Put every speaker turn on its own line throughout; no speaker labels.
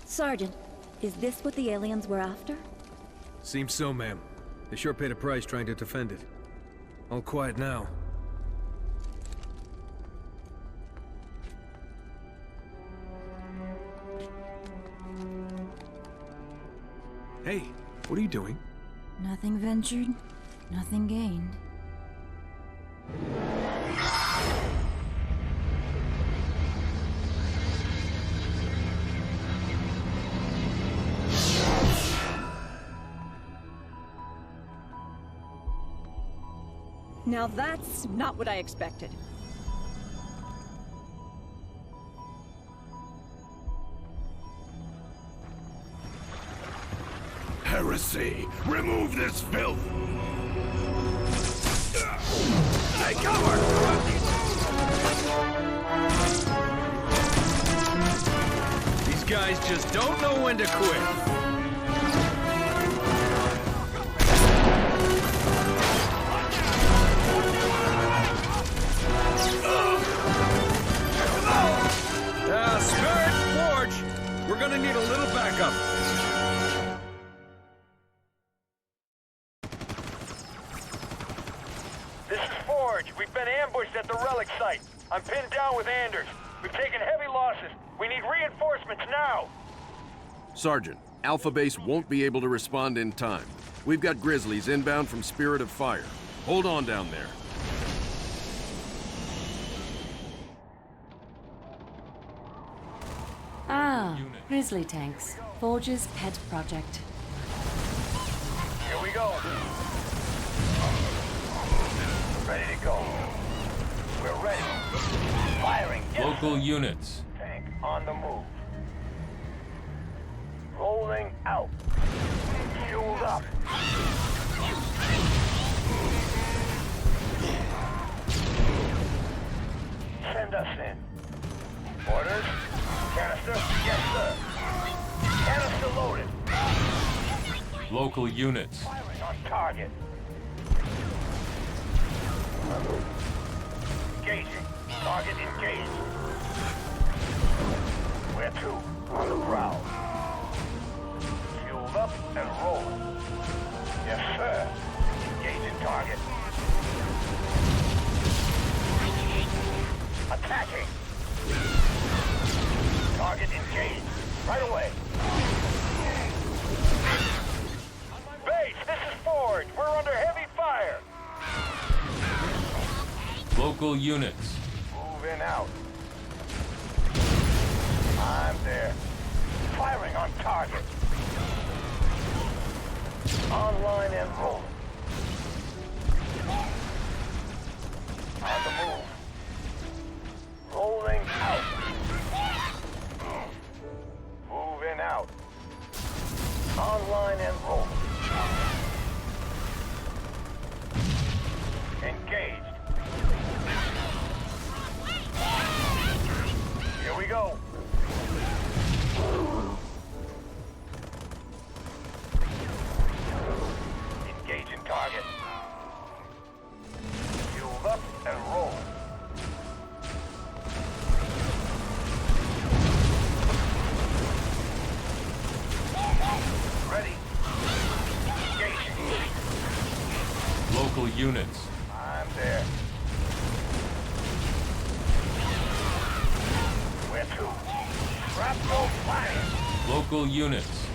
Sergeant, is this what the aliens were after?
Seems so, ma'am. They sure paid a price trying to defend it. All quiet now. Hey, what are you doing?
Nothing ventured, nothing gained.
Now that's not what I expected.
Heresy! Remove this filth! Take cover!
These guys just don't know when to quit. Spirit Forge! We're gonna need a little backup.
This is Forge. We've been ambushed at the Relic site. I'm pinned down with Anders. We've taken heavy losses. We need reinforcements now.
Sergeant, Alpha Base won't be able to respond in time. We've got Grizzlies inbound from Spirit of Fire. Hold on down there.
Ah, Grizzly tanks. Forge's pet project.
Here we go. Ready to go. We're ready. Firing.
Local units.
Tank on the move. Rolling out. Fueled up. Send us in. Orders? Canister? Yes, sir. Canister loaded.
Local units.
Firing on target. Engaging. Target engaged. Where to? On the prowl. Fueled up and rolling. Yes, sir. Engaging target. Attacking. Target engaged. Right away. Base, this is Forge. We're under heavy fire.
Local units.
Moving out. I'm there. Firing on target. Online and rolling. On the move. Rolling out. Moving out. Online and rolling. Engaged. Here we go. Engaging target. Fueled up and roll. Ready. Engaging.
Local units.
I'm there. Where to? Shrapnel fire.
Local units.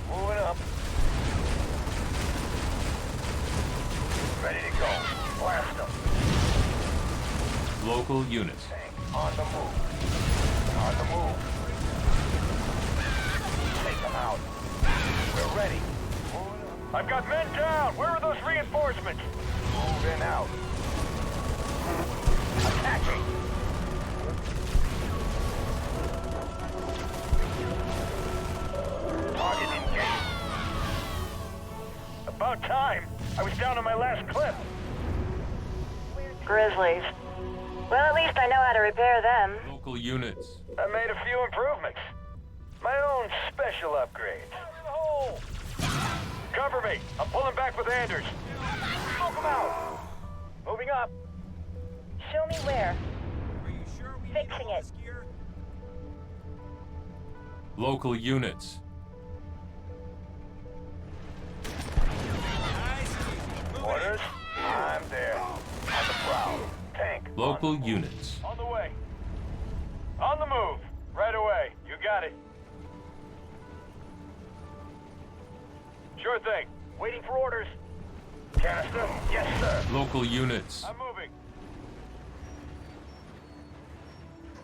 Moving up. Ready to go. Blast them.
Local units.
Tank on the move. On the move. Take them out. We're ready. Moving up. I've got men down. Where are those reinforcements? Moving out. Attacking. Target engaged. About time. I was down on my last clip.
Grizzlies. Well, at least I know how to repair them.
Local units.
I made a few improvements. My own special upgrades. Cover me. I'm pulling back with Anders. Smoke them out. Moving up.
Show me where.
Are you sure we
Fixing it.
Local units.
Orders? I'm there. On the prowl. Tank.
Local units.
On the way. On the move. Right away. You got it. Sure thing. Waiting for orders. Canister? Yes, sir.
Local units.
I'm moving.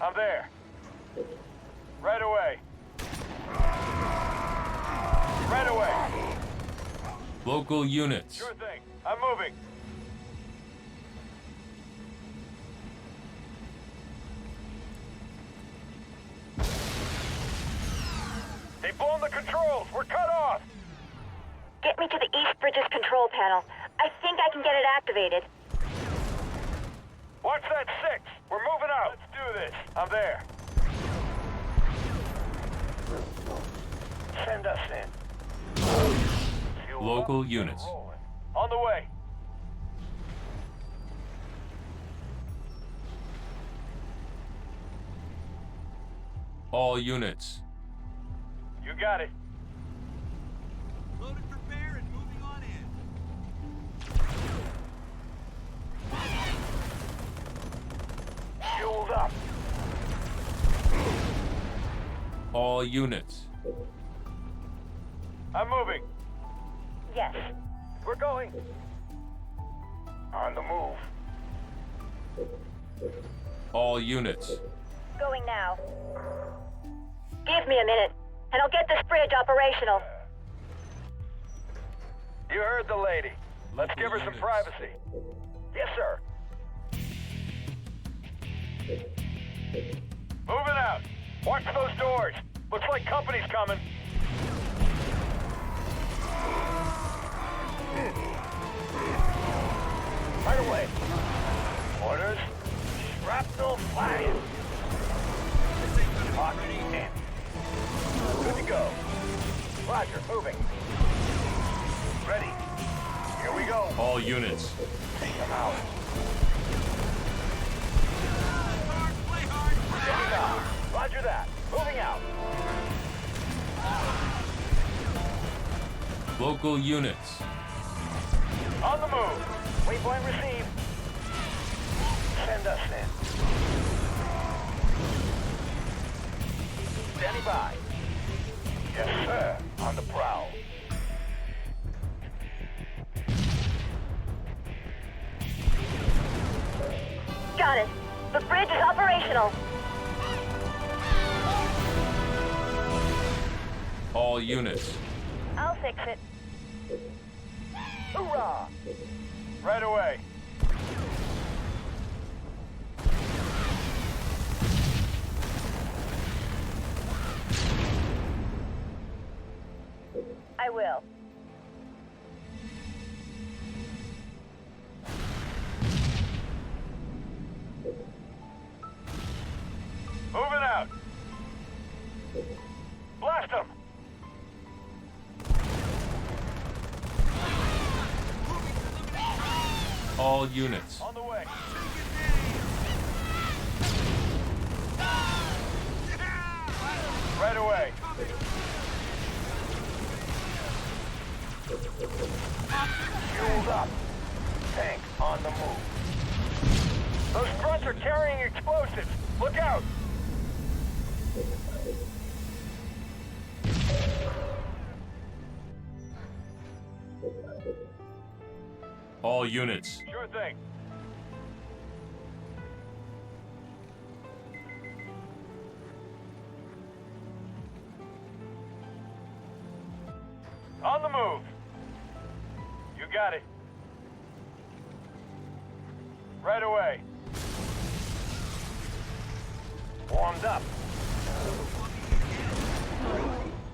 I'm there. Right away. Right away.
Local units.
Sure thing. I'm moving. They've blown the controls. We're cut off.
Get me to the East Bridge's control panel. I think I can get it activated.
Watch that 6. We're moving out. Let's do this. I'm there. Send us in. Fuel
Local
up,
units.
rolling. On the way.
All units.
You got it.
Loaded for bear and moving on in.
Fueled up.
All units.
I'm moving.
Yes.
We're going. On the move.
All units.
Going now. Give me a minute, and I'll get this bridge operational.
You heard the lady. Let's give her some
Units.
privacy. Yes, sir. Moving out. Watch those doors. Looks like company's coming. Right away. Orders. Shrapnel flying. Already in. Good to go. Roger, moving. Ready. Here we go.
All units.
Take them out.
Play hard.
Moving out. Roger that. Moving out.
Local units.
On the move. Waypoint received. Send us in. Standing by. Yes, sir. On the prowl.
Got it. The bridge is operational.
All units.
I'll fix it.
Hoorah! Right away.
I will.
Moving out. Blast them.
All units.
On the way. Right away. Fueled up. Tank on the move. Those grunts are carrying explosives. Look out.
All units.
Sure thing. On the move. You got it. Right away. Warmed up.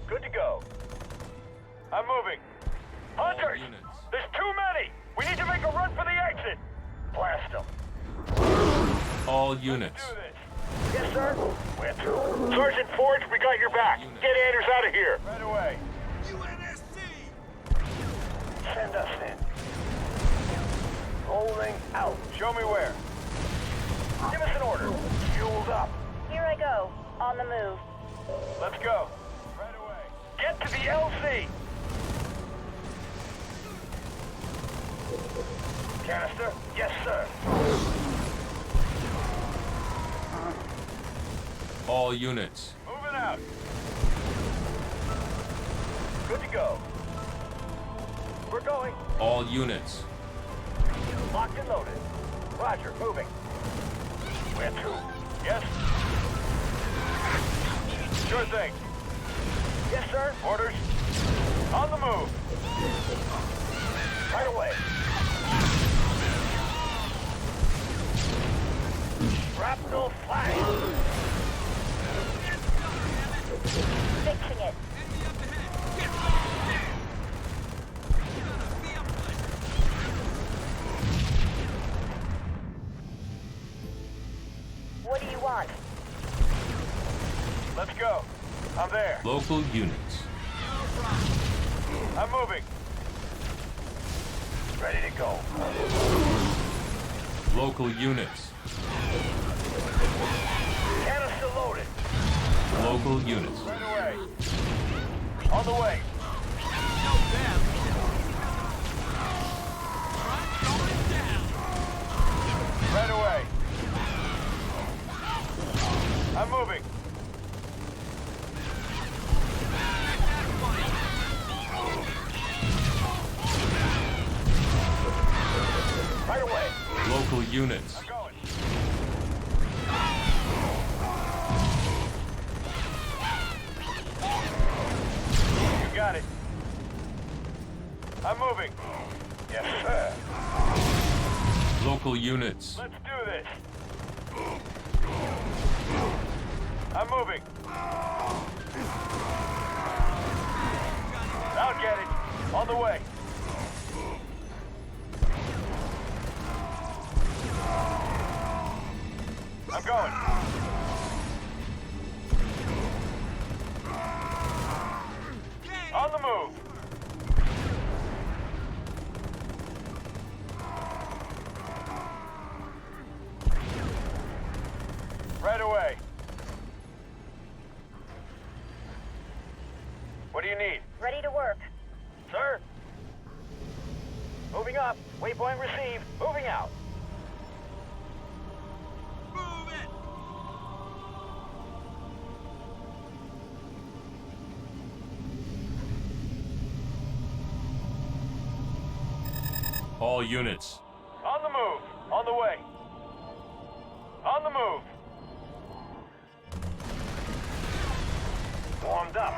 Good to go. I'm moving. Hunters!
units.
There's too many! We need to make a run for the exit! Blast them.
All units.
Do this. Yes, sir. We're through. Sergeant Forge, we got your back. Get Anders out of here. Right away.
UNSC.
Send us in. Rolling out. Show me where. Give us an order. Fueled up.
Here I go. On the move.
Let's go. Get to the LC! Canister? Yes, sir.
All units.
Moving out. Good to go. We're going.
All units.
Locked and loaded. Roger, moving. Where to? Yes? Sure thing. Yes, sir. Orders. On the move. Right away. Shrapnel flying.
Fixing it. What do you want?
Let's go. I'm there.
Local units.
I'm moving. Ready to go.
Local units.
Canister loaded.
Local units.
Right away. On the way. Right away. I'm moving. Right away.
Local units.
I'm going. You got it. I'm moving. Yes, sir.
Local units.
Let's do this. I'm moving. I'll get it. On the way. I'm going. On the move. Right away. What do you need?
Ready to work.
Sir? Moving up. Waypoint received. Moving out.
Move it!
All units.
On the move. On the way. On the move. Warmed up.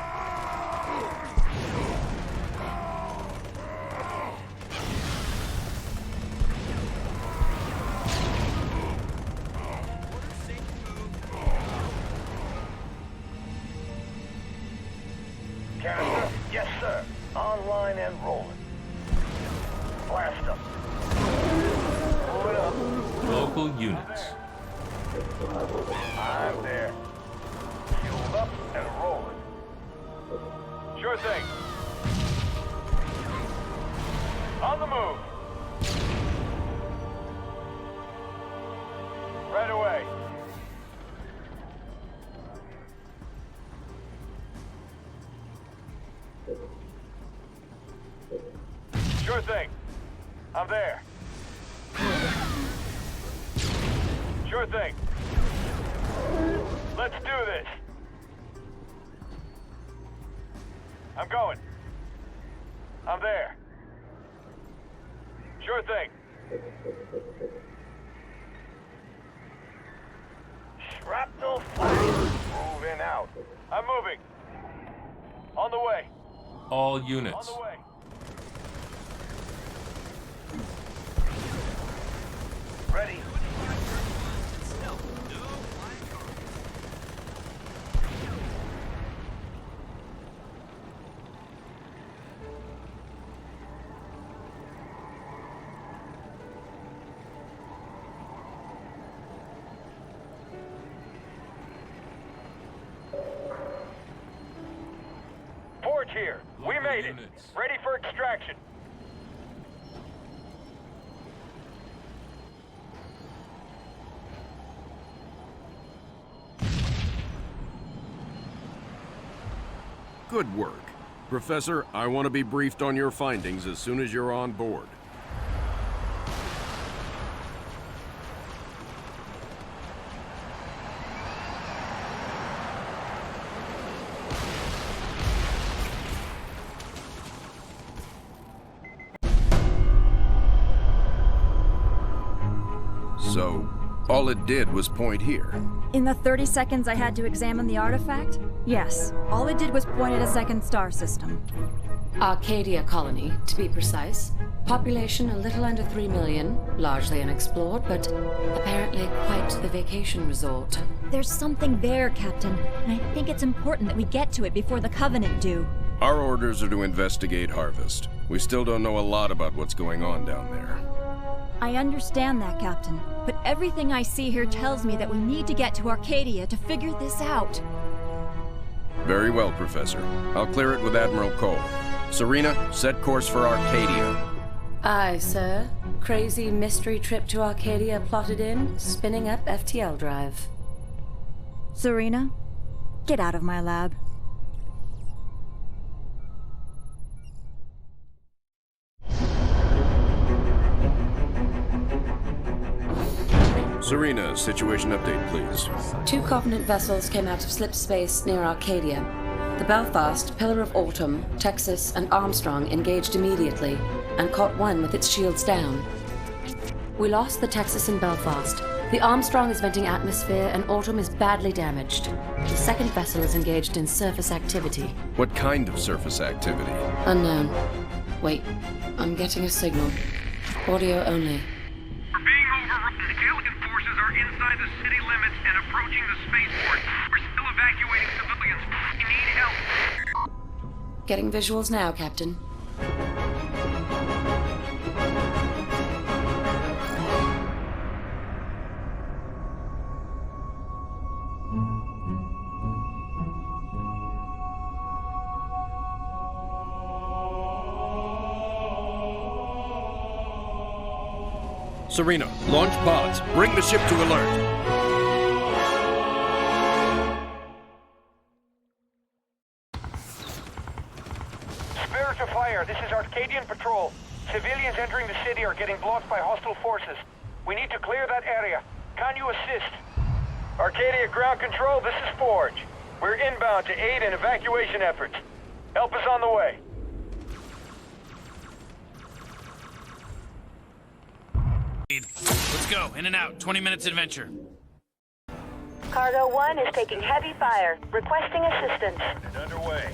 Canister? Yes, sir. Online and rolling. Blast them. Pull it up.
Local units.
I'm there. Fueled up and rolling. Sure thing. On the move. Right away. Sure thing. I'm there. Sure thing. Let's do this. I'm going. I'm there. Sure thing. Shrapnel fire. Moving out. I'm moving. On the way.
All
On
units.
the way. Ready. Forge here. We
Local
made it.
units.
Ready for extraction.
Good work. Professor, I want to be briefed on your findings as soon as you're on board. So, all it did was point here.
In the 30 seconds I had to examine the artifact, yes, all it did was point at a second star system.
Arcadia colony, to be precise. Population a little under 3 million, largely unexplored, but apparently quite the vacation resort.
There's something there, Captain, and I think it's important that we get to it before the Covenant do.
Our orders are to investigate Harvest. We still don't know a lot about what's going on down there.
I understand that, Captain, but everything I see here tells me that we need to get to Arcadia to figure this out.
Very well, Professor. I'll clear it with Admiral Cole. Serena, set course for Arcadia.
Aye, sir. Crazy mystery trip to Arcadia plotted in, spinning up FTL drive.
Serena, get out of my lab.
Serena, situation update, please.
2 Covenant vessels came out of slip space near Arcadia. The Belfast, Pillar of Autumn, Texas, and Armstrong engaged immediately and caught one with its shields down. We lost the Texas and Belfast. The Armstrong is venting atmosphere and Autumn is badly damaged. The second vessel is engaged in surface activity.
What kind of surface activity?
Unknown. Wait, I'm getting a signal. Audio only.
We're being overrun. Alien forces are inside the city limits and approaching the spaceport. We're still evacuating civilians. We need help.
Getting visuals now, Captain.
Serena, launch pods. Bring the ship to alert.
Spirit of Fire, this is Arcadian Patrol. Civilians entering the city are getting blocked by hostile forces. We need to clear that area. Can you assist? Arcadia Ground Control, this is Forge. We're inbound to aid in evacuation efforts. Help is on the way.
Let's go. In and out. 20 minutes adventure.
Cargo 1 is taking heavy fire. Requesting assistance.
Underway.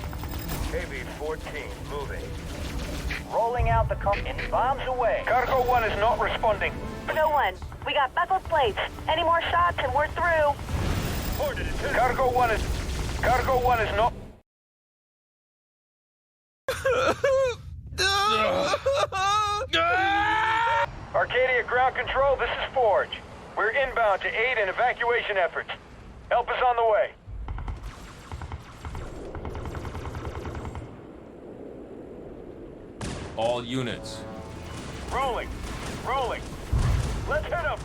KB-14, moving. Rolling out the bombs away. Cargo 1 is not responding.
No one. We got buckled plates. Any more shots and we're through.
Cargo 1 is not... Arcadia Ground Control, this is Forge. We're inbound to aid in evacuation efforts. Help is on the way.
All units.
Rolling. Let's hit them.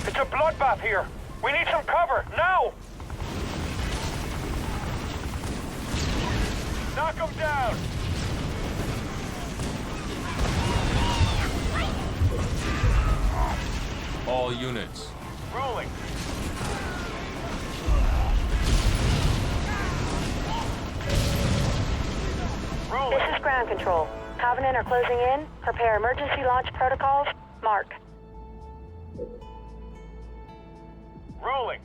It's a bloodbath here. We need some cover, now! Knock them down!
All units.
Rolling.
This is Ground Control. Covenant are closing in. Prepare emergency launch protocols. Mark.
Rolling.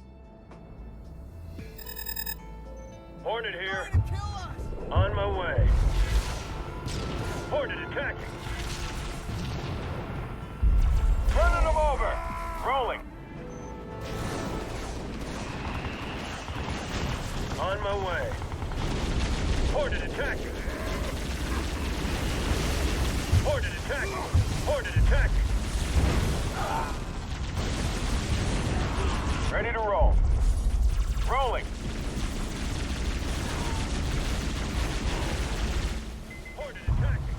Hornet here. On my way. Hornet attacking. Running them over. Rolling. On my way. Hornet attacking. Hornet attacking. Hornet attacking. Ready to roll. Rolling. Hornet attacking.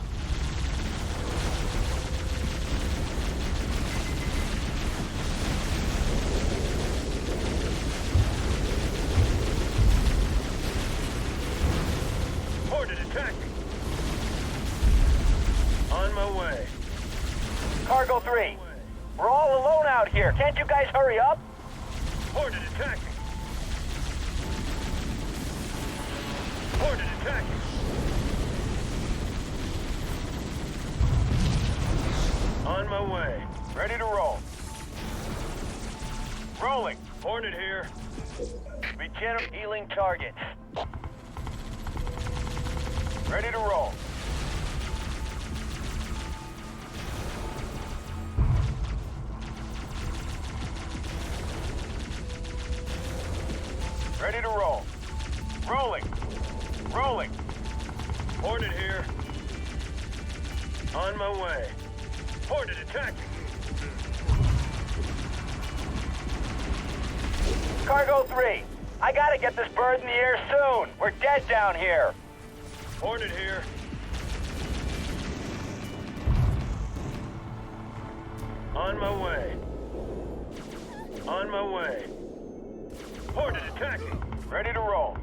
3. We're all alone out here. Can't you guys hurry up?
Hornet attacking. Hornet attacking. On my way.
Ready to roll. Rolling.
Hornet here.
Regenerate healing targets. Ready to roll. Ready to roll. Rolling. Rolling.
Hornet here. On my way. Hornet attacking.
Cargo 3. I gotta get this bird in the air soon. We're dead down here.
Hornet here. On my way. On my way. Hornet attacking.
Ready to roll.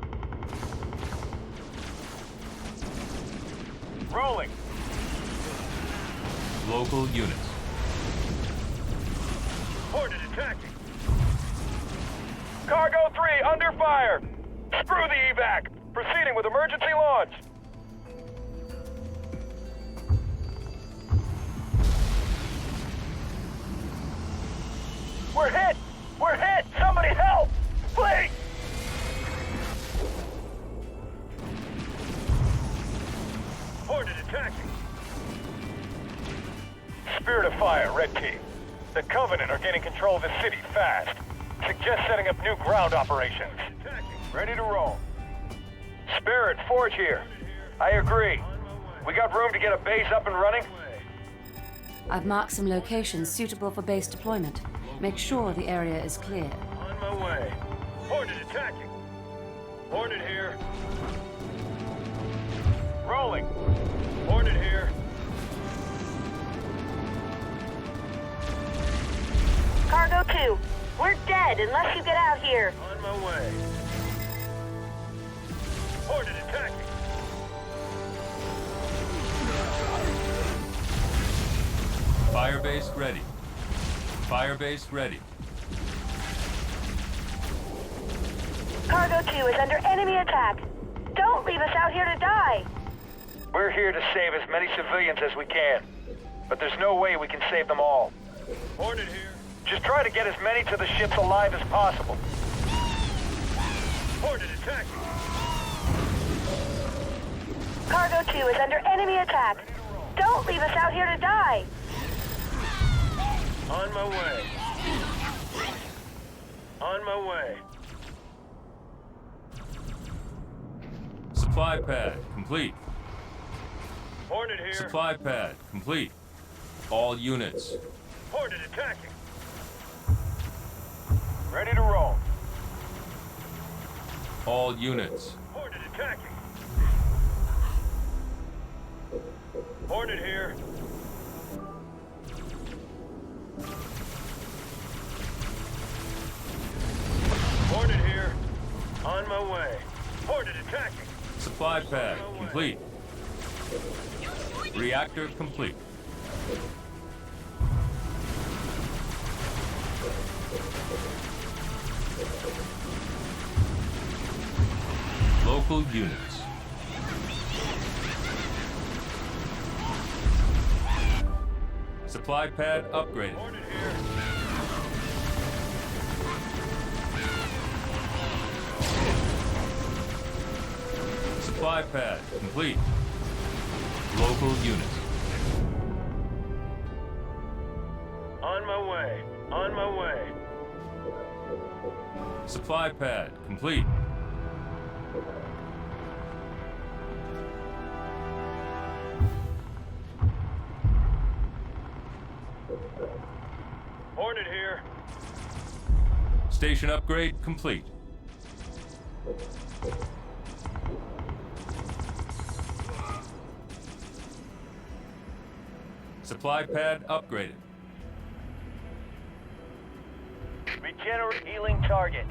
Rolling.
Local units.
Hornet attacking.
Cargo 3, under fire. Screw the evac. Proceeding with emergency launch. We're hit! We're hit! Somebody help! Please!
Hornet attacking.
Spirit of Fire, Red Team. The Covenant are gaining control of the city fast. Suggest setting up new ground operations. Ready to roll. Spirit, Forge here. I agree. We got room to get a base up and running?
I've marked some locations suitable for base deployment. Make sure the area is clear.
On my way. Hornet attacking. Hornet here.
Rolling.
Hornet here.
Cargo 2, we're dead unless you get out here.
On my way. Hornet attacking.
Firebase ready. Firebase ready.
Cargo 2 is under enemy attack. Don't leave us out here to die.
We're here to save as many civilians as we can. But there's no way we can save them all.
Hornet here.
Just try to get as many to the ships alive as possible.
Hornet attacking.
Cargo 2 is under enemy attack. Don't leave us out here to die.
On my way. On my way.
Supply pad complete.
Hornet here.
Supply pad complete. All units.
Hornet attacking.
Ready to roll.
All units.
Hornet attacking. Hornet here. Hornet here. On my way. Hornet attacking.
Supply pad complete. Reactor complete. Local units. Supply pad upgraded.
Hornet here.
Supply pad complete. Local units.
On my way. On my way.
Supply pad complete.
Hornet here.
Station upgrade complete. Supply pad upgraded.
Regenerate healing targets.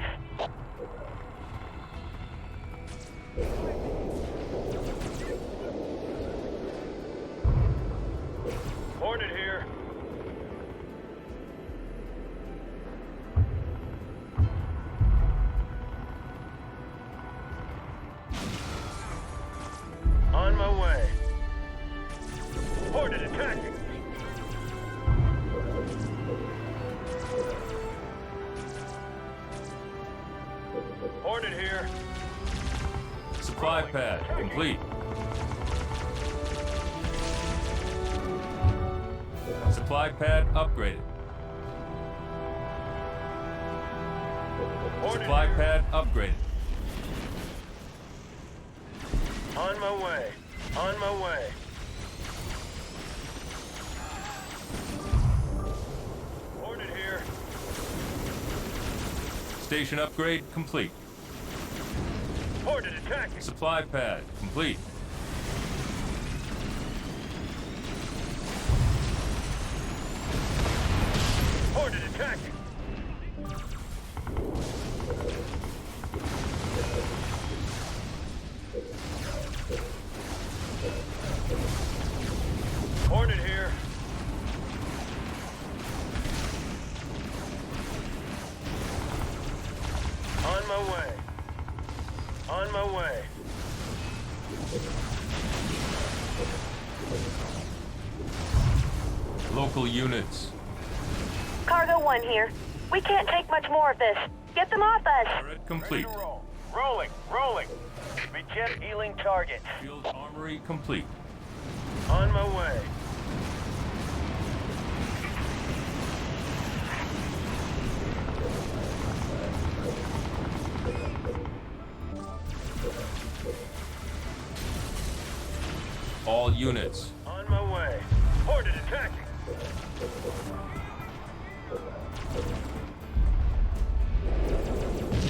Hornet here. Hornet here.
Supply pad complete. Supply pad upgraded. Supply pad upgraded.
On my way. On my way. Hornet here.
Station upgrade complete.
Hornet attacking.
Supply pad complete.
Hornet attacking. Hornet here. On my way. On my way.
Local units.
Cargo 1 here. We can't take much more of this. Get them off us!
Turret complete.
Ready to roll. Rolling, rolling. Reject healing target.
Field armory complete.
On my way.
All units.
On my way. Hornet attacking.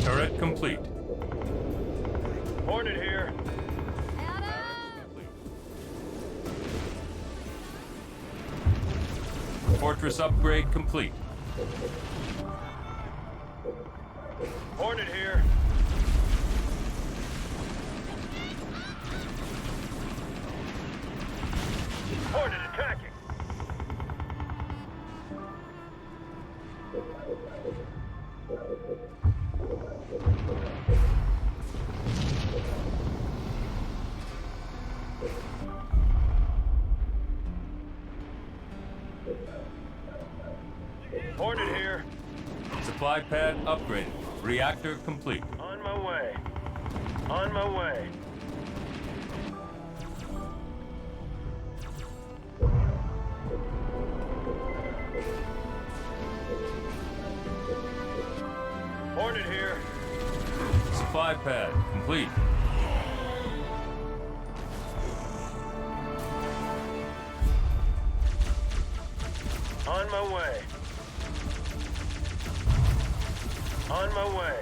Turret complete.
Hornet here.
Fortress upgrade complete.
Hornet here. Hornet attacking. Hornet here.
Supply pad upgraded. Reactor complete.
On my way. On my way. Hornet here.
Supply pad complete.
On my way. On my way.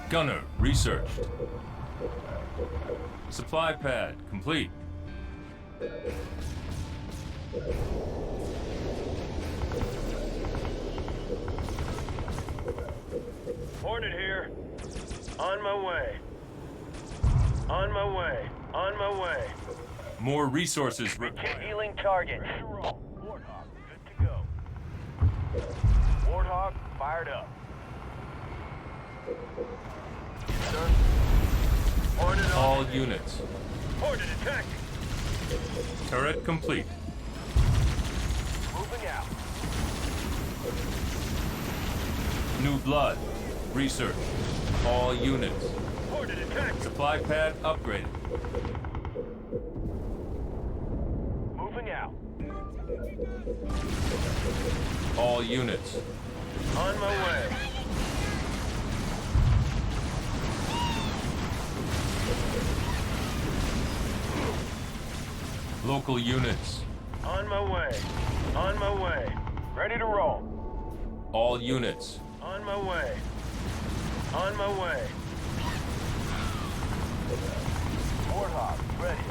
Gunner researched. Supply pad complete.
Hornet here. On my way. On my way. On my way.
More resources
Get
required.
healing target. Ready to roll. Warthog, good to go. Warthog, fired up. Sir. Hornet on.
All units.
Hornet attacking.
Turret complete.
Moving out.
New blood. Research. All units.
Hornet attacking.
Supply pad upgraded.
Moving out.
All units.
On my way.
Local units.
On my way. On my way. Ready to roll.
All units.
On my way. On my way. Warthog, ready.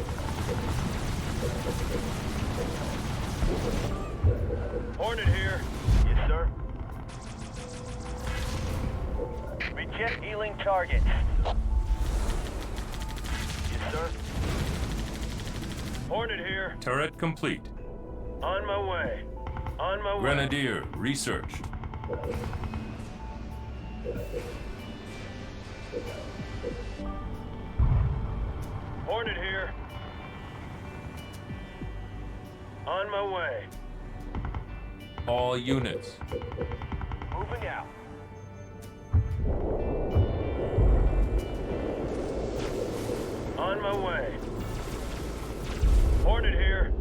Hornet here. Yes, sir. Reject healing target. Yes, sir. Hornet here.
Turret complete.
On my way. On my way.
Grenadier researched.
Hornet here. On my way.
All units.
Moving out.
On my way. Hornet here.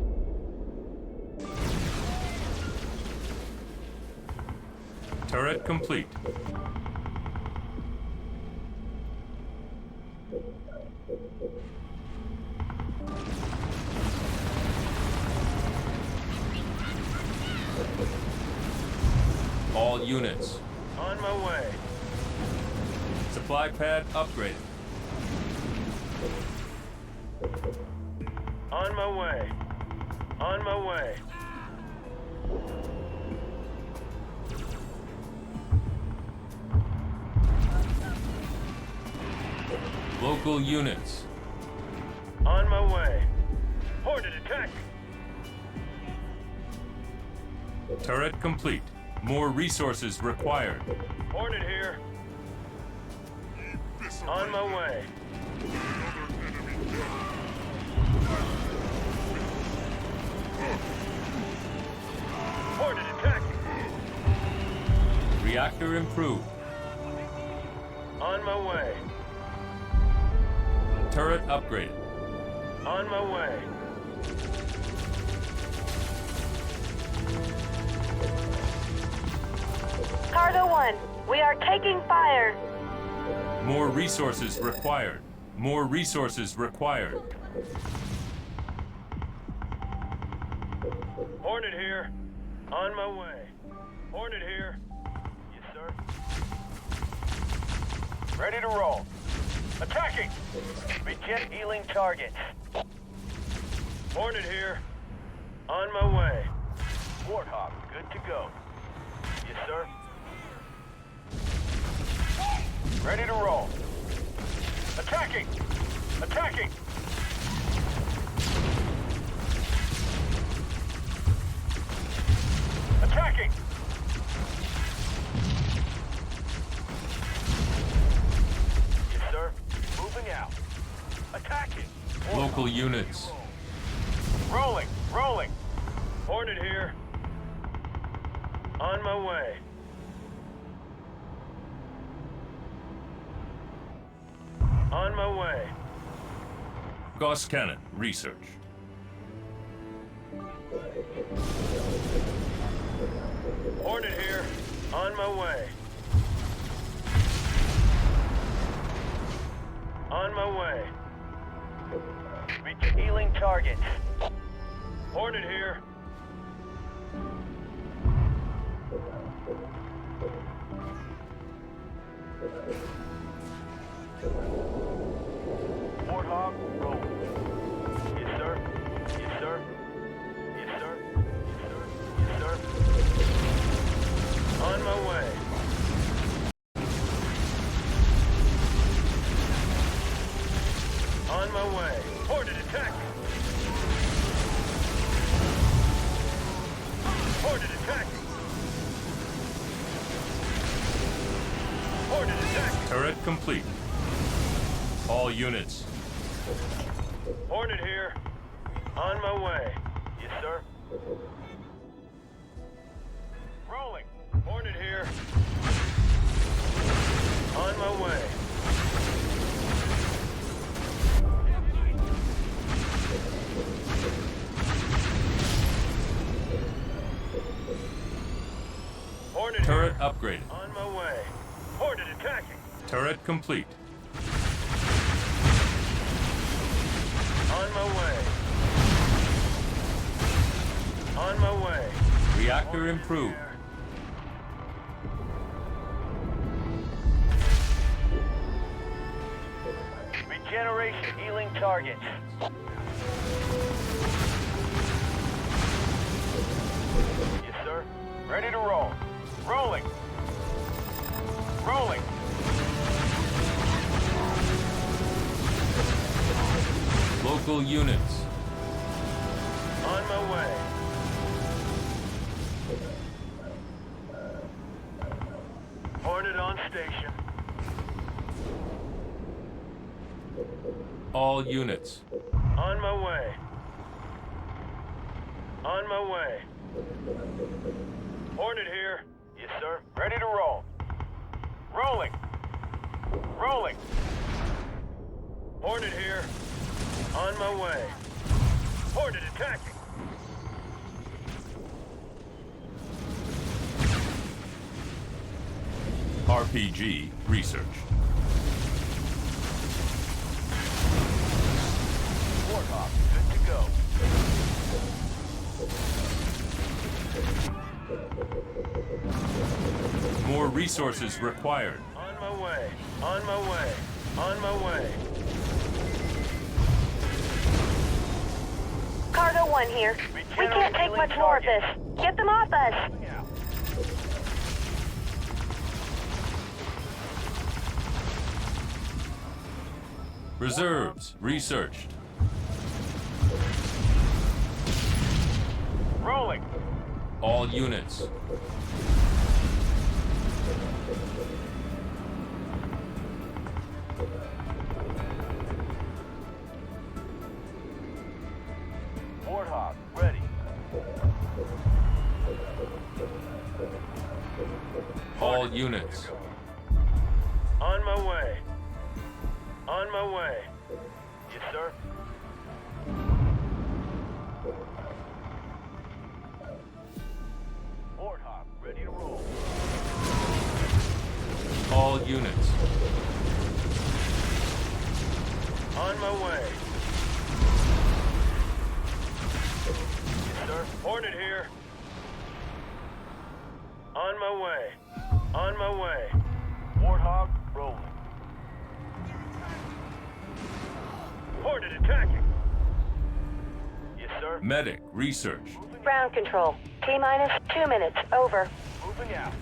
Turret complete. All units.
On my way.
Supply pad upgraded.
On my way. On my way.
Local units.
On my way. Hornet attack.
Turret complete. More resources required.
Hornet here. On my way. Hornet attack.
Reactor improved.
On my way.
Turret upgraded.
On my way.
Cargo 1, we are taking fire.
More resources required. More resources required.
Hornet here. On my way. Hornet here. Yes, sir.
Ready to roll. Attacking! Begin healing targets.
Hornet here. On my way.
Warthog, good to go. Yes, sir. Ready to roll. Attacking! Attacking! Attacking! Yes, sir. Moving out. Attacking!
Local units.
Rolling! Rolling!
Hornet here. On my way. On my way.
Gauss cannon research.
Hornet here. On my way. On my way.
Reach healing targets.
Hornet here.
Warthog, roll. Yes, sir. Yes, sir. Yes, sir. Yes, sir. Yes, sir.
On my way. On my way. Hornet attack. Hornet attack. Hornet attack.
Turret complete. All units.
Hornet here. On my way.
Yes, sir. Rolling.
Hornet here. On my way. Hornet
Turret
here.
upgraded.
On my way. Hornet attacking.
Turret complete.
On my way. On my way.
Reactor improved.
Regeneration healing targets. Yes, sir. Ready to roll. Rolling. Rolling.
Local units.
On my way. Hornet on station.
All units.
On my way. On my way. Hornet here.
Yes, sir. Ready to roll. Rolling. Rolling.
Hornet here. On my way. Hornet attacking.
RPG research.
Warhawk, good to go.
More resources required.
On my way. On my way. On my way.
Cargo 1 here. We can't take much more of this. Get them off us!
Reserves researched.
Rolling.
All units.
Warthog, ready.
All units.
On my way. On my way.
Yes, sir. Warthog, ready to roll.
All units.
On my way.
Yes, sir.
Hornet here. On my way. On my way.
Warthog, rolling.
Hornet attacking.
Yes, sir.
Medic research.
Ground control. T-minus 2 minutes. Over.
Moving out.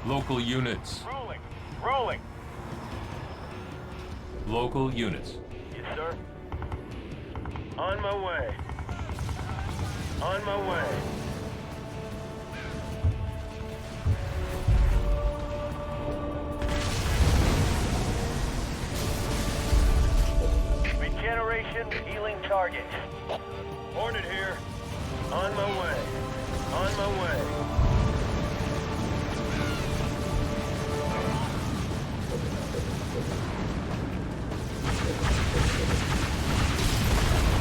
Local units.
Rolling. Rolling.
Local units.
Yes, sir.
On my way. On my way.
Regeneration healing target.
Hornet here. On my way. On my way.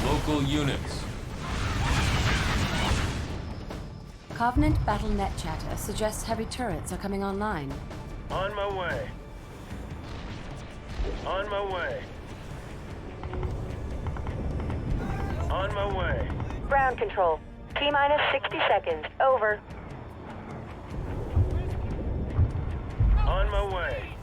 Local units.
Covenant BattleNet chatter suggests heavy turrets are coming online.
On my way. On my way. On my way.
Ground control. T-minus 60 seconds. Over.
On my way.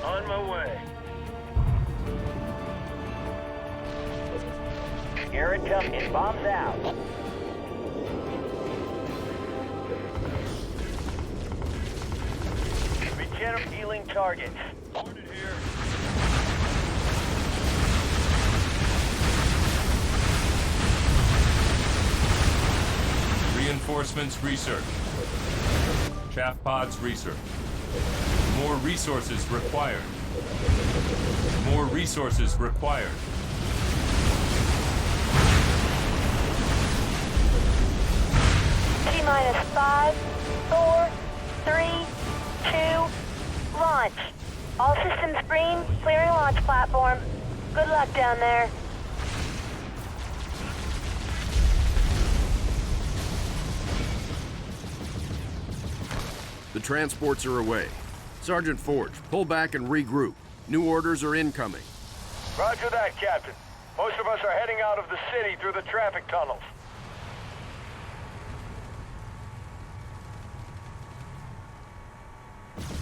On my way.
Here it comes. It bombs out. Regeneration healing target.
Hornet here.
Reinforcements research. Chaff pods research. More resources required. More resources required.
T-minus 5, 4, 3, 2, launch. All systems green, clearing launch platform. Good luck down there.
The transports are away. Sergeant Forge, pull back and regroup. New orders are incoming.
Roger that, Captain. Most of us are heading out of the city through the traffic tunnels.